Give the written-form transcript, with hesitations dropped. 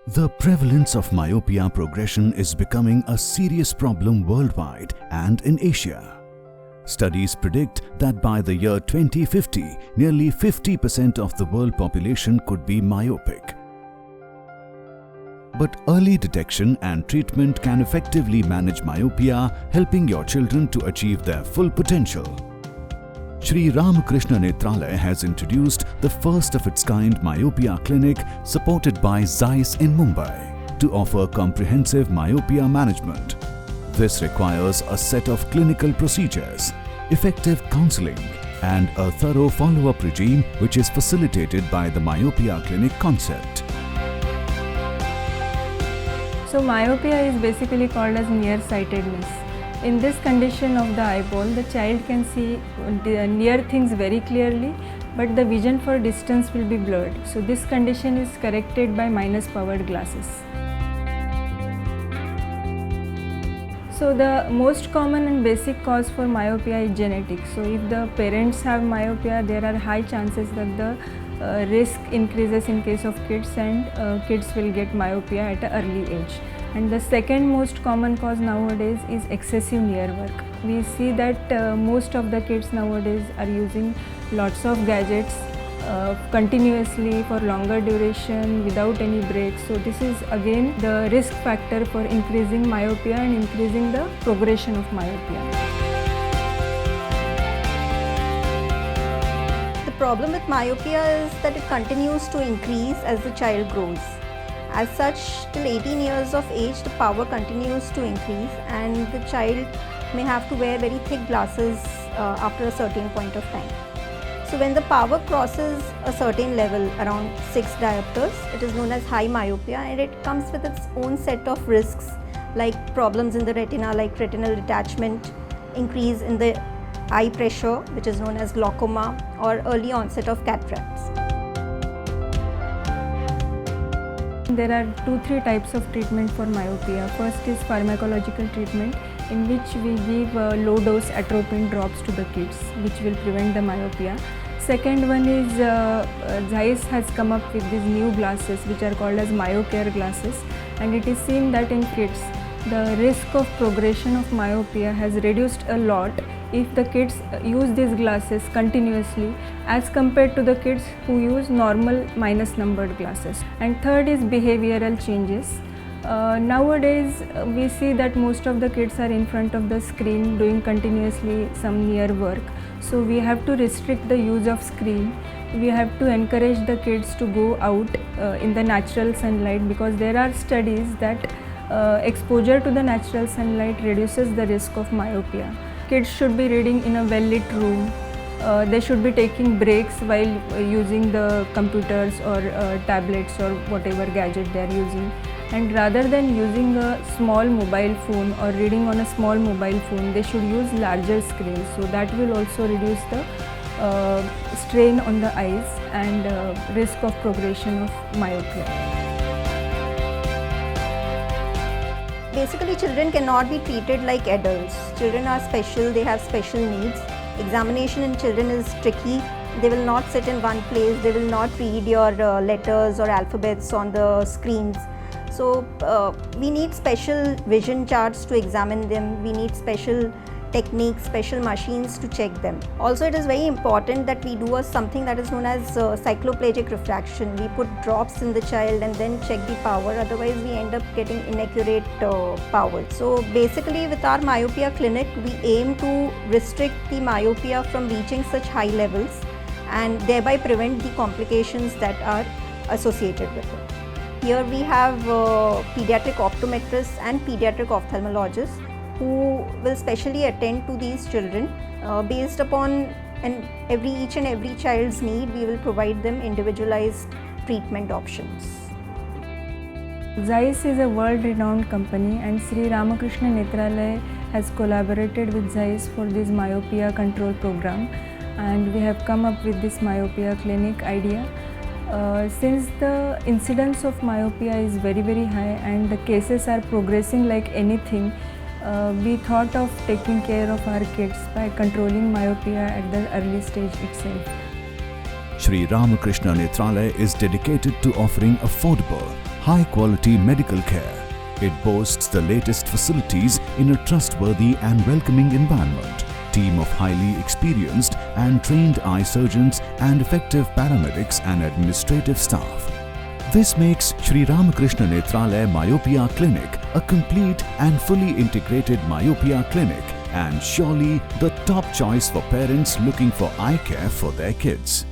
The prevalence of myopia progression is becoming a serious problem worldwide and in Asia. Studies predict that by the year 2050, nearly 50% of the world population could be myopic. But early detection and treatment can effectively manage myopia, helping your children to achieve their full potential. Shree Ram Krishna Netralaya has introduced the first of its kind myopia clinic supported by Zeiss in Mumbai to offer comprehensive myopia management. This requires a set of clinical procedures, effective counseling, and a thorough follow-up regime which is facilitated by the myopia clinic concept. So myopia is basically called as nearsightedness. In this condition of the eyeball, the child can see near things very clearly, but the vision for distance will be blurred. So this condition is corrected by minus powered glasses. So the most common and basic cause for myopia is genetic. So if the parents have myopia, there are high chances that the risk increases in case of kids, and kids will get myopia at an early age. And the second most common cause nowadays is excessive near work. We see that most of the kids nowadays are using lots of gadgets continuously for longer duration without any breaks. So this is again the risk factor for increasing myopia and increasing the progression of myopia. The problem with myopia is that it continues to increase as the child grows. As such, till 18 years of age, the power continues to increase, and the child may have to wear very thick glasses after a certain point of time. So when the power crosses a certain level, around 6 diopters, it is known as high myopia, and it comes with its own set of risks like problems in the retina like retinal detachment, increase in the eye pressure which is known as glaucoma, or early onset of cataracts. There are 2-3 types of treatment for myopia. First is pharmacological treatment, in which we give low dose atropine drops to the kids, which will prevent the myopia. Second one is Zeiss has come up with these new glasses which are called as MyoCare glasses, and it is seen that in kids the risk of progression of myopia has reduced a lot if the kids use these glasses continuously as compared to the kids who use normal minus numbered glasses. And third is behavioral changes. Nowadays we see that most of the kids are in front of the screen doing continuously some near work. So we have to restrict the use of screen. We have to encourage the kids to go out in the natural sunlight, because there are studies that exposure to the natural sunlight reduces the risk of myopia. Kids should be reading in a well-lit room. They should be taking breaks while using the computers or tablets or whatever gadget they are using. And rather than using a small mobile phone or reading on a small mobile phone, they should use larger screens. So that will also reduce the strain on the eyes and risk of progression of myopia. Basically, children cannot be treated like adults. Children are special, they have special needs. Examination in children is tricky. They will not sit in one place, they will not read your letters or alphabets on the screens. So we need special vision charts to examine them. We need special techniques, special machines to check them. Also, it is very important that we do something that is known as cycloplegic refraction. We put drops in the child and then check the power, otherwise we end up getting inaccurate power. So basically with our myopia clinic, we aim to restrict the myopia from reaching such high levels and thereby prevent the complications that are associated with it. Here we have pediatric optometrists and pediatric ophthalmologists who will specially attend to these children. Based upon each and every child's need, we will provide them individualized treatment options. Zeiss is a world-renowned company, and Shree Ram Krishna Netralaya has collaborated with Zeiss for this myopia control program, and we have come up with this myopia clinic idea. Since the incidence of myopia is very high and the cases are progressing like anything, we thought of taking care of our kids by controlling myopia at the early stage itself. Shree Ram Krishna Netralaya is dedicated to offering affordable, high-quality medical care. It boasts the latest facilities in a trustworthy and welcoming environment, team of highly experienced and trained eye surgeons and effective paramedics and administrative staff. This makes Shree Ram Krishna Netralaya Myopia Clinic a complete and fully integrated myopia clinic and surely the top choice for parents looking for eye care for their kids.